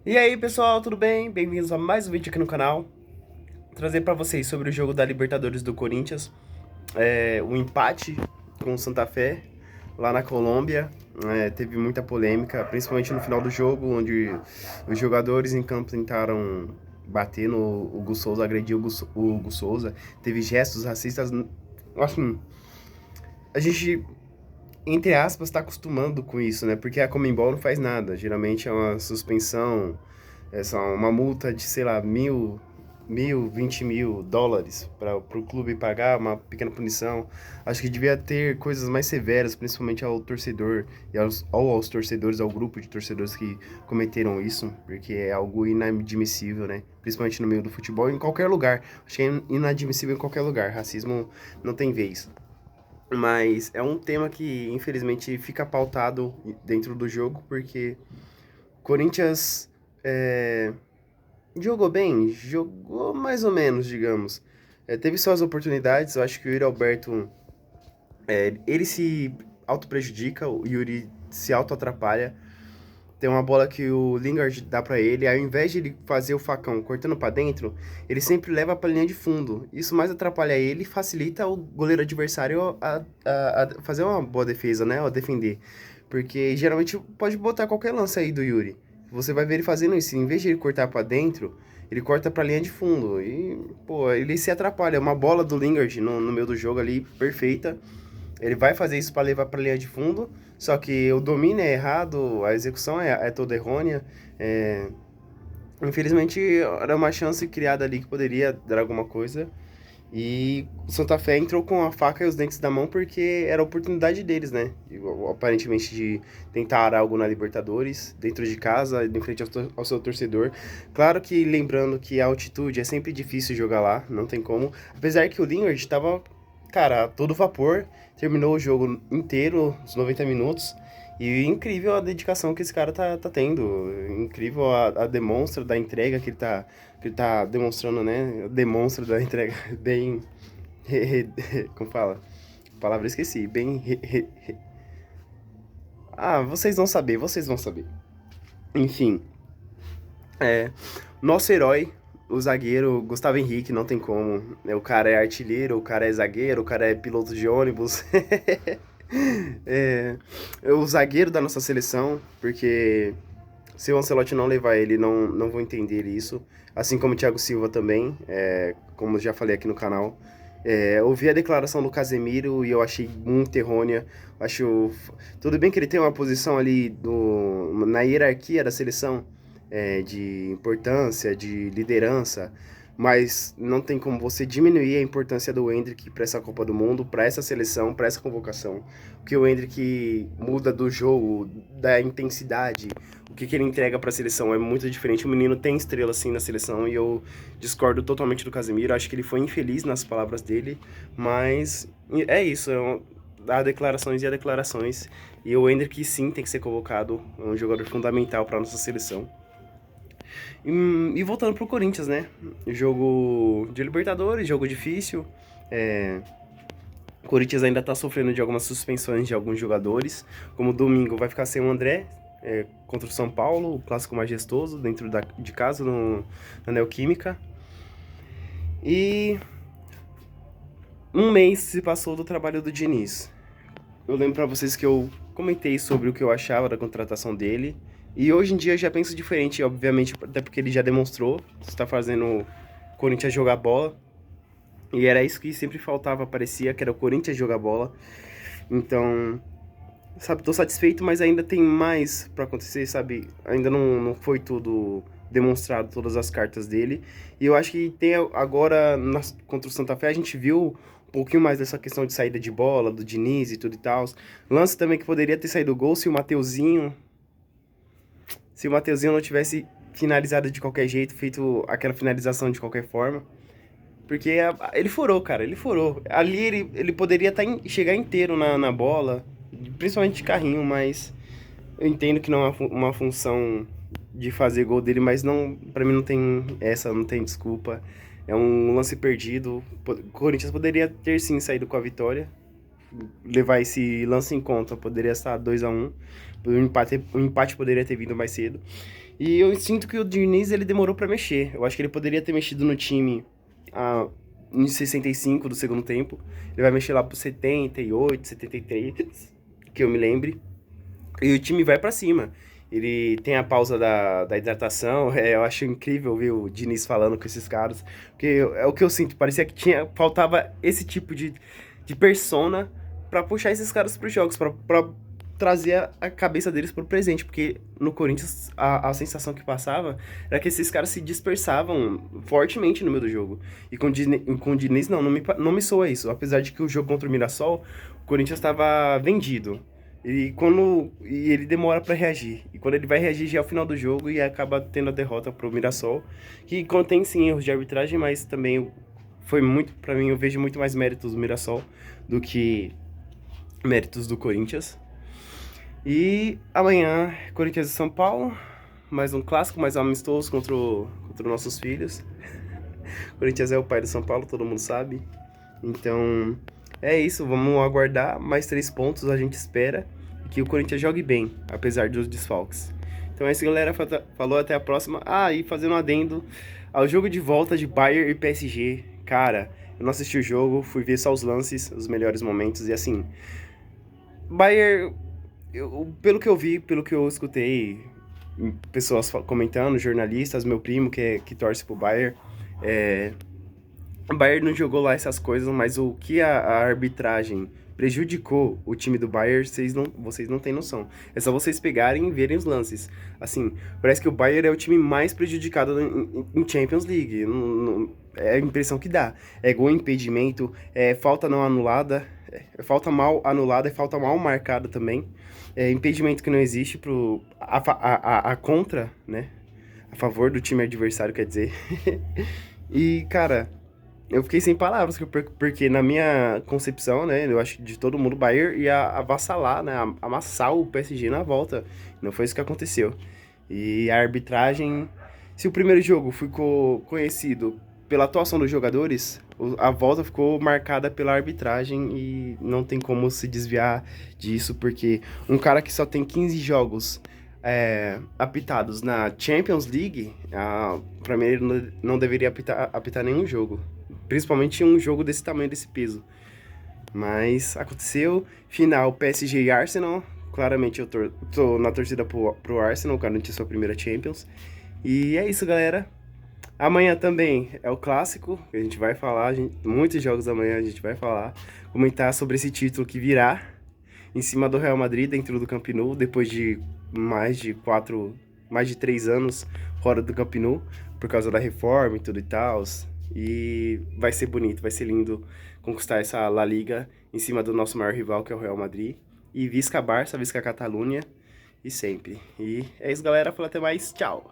E aí pessoal, tudo bem? Bem-vindos a mais um vídeo aqui no canal. Trazer pra vocês sobre o jogo da Libertadores do Corinthians, o empate com o Santa Fé lá na Colômbia. Teve muita polêmica, principalmente no final do jogo, onde os jogadores em campo tentaram bater no Hugo Souza, agredir o Hugo Souza. Teve gestos racistas. Assim, a gente, entre aspas, tá acostumando com isso, né? Porque a Conmebol não faz nada. Geralmente é uma suspensão, é só uma multa de, sei lá, 20 mil dólares para o clube pagar, uma pequena punição. Acho que devia ter coisas mais severas, principalmente ao torcedor e aos torcedores, ao grupo de torcedores que cometeram isso, porque é algo inadmissível, né? Principalmente no meio do futebol, em qualquer lugar. Acho que é inadmissível em qualquer lugar. Racismo não tem vez. Mas é um tema que, infelizmente, fica pautado dentro do jogo, porque Corinthians jogou bem, jogou mais ou menos, digamos. Teve suas oportunidades, eu acho que o Yuri Alberto, ele se auto-prejudica, o Yuri se auto-atrapalha. Tem uma bola que o Lingard dá pra ele, ao invés de ele fazer o facão cortando pra dentro, ele sempre leva pra linha de fundo. Isso mais atrapalha ele e facilita o goleiro adversário a fazer uma boa defesa, né? A defender. Porque geralmente pode botar qualquer lance aí do Yuri. Você vai ver ele fazendo isso. Em vez de ele cortar pra dentro, ele corta pra linha de fundo. E, pô, ele se atrapalha. Uma bola do Lingard no meio do jogo ali, perfeita. Ele vai fazer isso para levar para a linha de fundo, só que o domínio é errado, a execução é toda errônea. Infelizmente, era uma chance criada ali que poderia dar alguma coisa. E o Santa Fé entrou com a faca e os dentes da mão porque era a oportunidade deles, né? Aparentemente de tentar arar algo na Libertadores, dentro de casa, em frente ao seu torcedor. Claro que lembrando que a altitude é sempre difícil jogar lá, não tem como. Apesar que o Lingard estava, cara, a todo vapor, terminou o jogo inteiro, os 90 minutos. E incrível a dedicação que esse cara tá tendo. Incrível a demonstra da entrega que ele tá demonstrando, né? Demonstra da entrega bem. Como fala? Palavra esqueci. Bem. Ah, vocês vão saber, vocês vão saber. Enfim, nosso herói, o zagueiro Gustavo Henrique, não tem como. O cara é artilheiro, o cara é zagueiro, o cara é piloto de ônibus. É o zagueiro da nossa seleção, porque se o Ancelotti não levar ele, não vou entender isso. Assim como o Thiago Silva também, como eu já falei aqui no canal. Ouvi a declaração do Casemiro e eu achei muito errônea. Acho. Tudo bem que ele tem uma posição ali na hierarquia da seleção, de importância, de liderança, mas não tem como você diminuir a importância do Endrick para essa Copa do Mundo, para essa seleção, para essa convocação. O que o Endrick muda do jogo, da intensidade, o que ele entrega para a seleção é muito diferente. O menino tem estrela assim na seleção e eu discordo totalmente do Casemiro. Acho que ele foi infeliz nas palavras dele, mas é isso. Há declarações e há declarações. E o Endrick sim tem que ser convocado, é um jogador fundamental para nossa seleção. E voltando pro Corinthians, né? Jogo de Libertadores, jogo difícil. O Corinthians ainda tá sofrendo de algumas suspensões de alguns jogadores. Como domingo vai ficar sem o André, contra o São Paulo, o clássico majestoso, dentro de casa, na Neoquímica. E um mês se passou do trabalho do Diniz. Eu lembro pra vocês que eu comentei sobre o que eu achava da contratação dele. E hoje em dia eu já penso diferente, obviamente, até porque ele já demonstrou que está fazendo o Corinthians jogar bola. E era isso que sempre faltava, parecia, que era o Corinthians jogar bola. Então, sabe, tô satisfeito, mas ainda tem mais pra acontecer, sabe? Ainda não foi tudo demonstrado, todas as cartas dele. E eu acho que tem agora, contra o Santa Fé, a gente viu um pouquinho mais dessa questão de saída de bola, do Diniz e tudo e tal. Lance também que poderia ter saído o gol se o Mateuzinho não tivesse finalizado de qualquer jeito, feito aquela finalização de qualquer forma. Porque ele furou, cara, ele furou. Ali ele poderia chegar inteiro na bola, principalmente de carrinho, mas eu entendo que não é uma função de fazer gol dele, mas não, para mim não tem desculpa. É um lance perdido. O Corinthians poderia ter sim saído com a vitória, levar esse lance em conta, poderia estar 2-1. O empate poderia ter vindo mais cedo. E eu sinto que o Diniz, ele demorou pra mexer. Eu acho que ele poderia ter mexido no time em 65 do segundo tempo. Ele vai mexer lá pro 78, 73, que eu me lembre. E o time vai pra cima. Ele tem a pausa da hidratação. Eu acho incrível ver o Diniz falando com esses caras. Porque é o que eu sinto. Parecia que faltava esse tipo de persona pra puxar esses caras pros jogos. Pra trazer a cabeça deles pro presente. Porque no Corinthians a sensação que passava era que esses caras se dispersavam fortemente no meio do jogo. E com o Diniz não me soa isso. Apesar de que o jogo contra o Mirassol, o Corinthians estava vendido. E ele demora pra reagir. E quando ele vai reagir já é o final do jogo e acaba tendo a derrota pro Mirassol, que contém sim erros de arbitragem, mas também foi muito, pra mim, eu vejo muito mais méritos do Mirassol do que méritos do Corinthians. E amanhã, Corinthians e São Paulo, mais um clássico, mais um amistoso contra os nossos filhos. Corinthians é o pai do São Paulo, todo mundo sabe. Então, é isso, vamos aguardar mais 3 pontos, a gente espera que o Corinthians jogue bem, apesar dos desfalques. Então é isso, galera, falou, até a próxima. E fazendo um adendo ao jogo de volta de Bayern e PSG. Cara, eu não assisti o jogo, fui ver só os lances, os melhores momentos, e assim, Bayern, pelo que eu vi, pelo que eu escutei, pessoas comentando, jornalistas, meu primo que torce pro Bayern, o Bayern não jogou lá essas coisas, mas o que a arbitragem prejudicou o time do Bayern, vocês não têm noção. É só vocês pegarem e verem os lances. Assim, parece que o Bayern é o time mais prejudicado em Champions League. É a impressão que dá. É gol impedimento, é falta não anulada, é falta mal anulada, é falta mal marcada também. É impedimento que não existe a contra, né? A favor do time adversário, quer dizer. E, cara, eu fiquei sem palavras, porque na minha concepção, né, eu acho que de todo mundo, o Bayern ia avassalar, né, amassar o PSG na volta. Não foi isso que aconteceu. E a arbitragem, se o primeiro jogo ficou conhecido pela atuação dos jogadores, a volta ficou marcada pela arbitragem e não tem como se desviar disso, porque um cara que só tem 15 jogos apitados na Champions League, pra mim ele não deveria apitar nenhum jogo. Principalmente um jogo desse tamanho, desse peso. Mas aconteceu. Final PSG e Arsenal. Claramente eu tô na torcida pro Arsenal, garantir sua primeira Champions. E é isso, galera. Amanhã também é o clássico, que a gente vai falar. Muitos jogos amanhã a gente vai falar. Comentar sobre esse título que virá em cima do Real Madrid, dentro do Camp Nou, depois de mais de 3 anos fora do Camp Nou, por causa da reforma e tudo e tal. E vai ser bonito, vai ser lindo conquistar essa La Liga em cima do nosso maior rival, que é o Real Madrid. E visca Barça, visca Catalunha, e sempre. E é isso, galera. Falou, até mais. Tchau!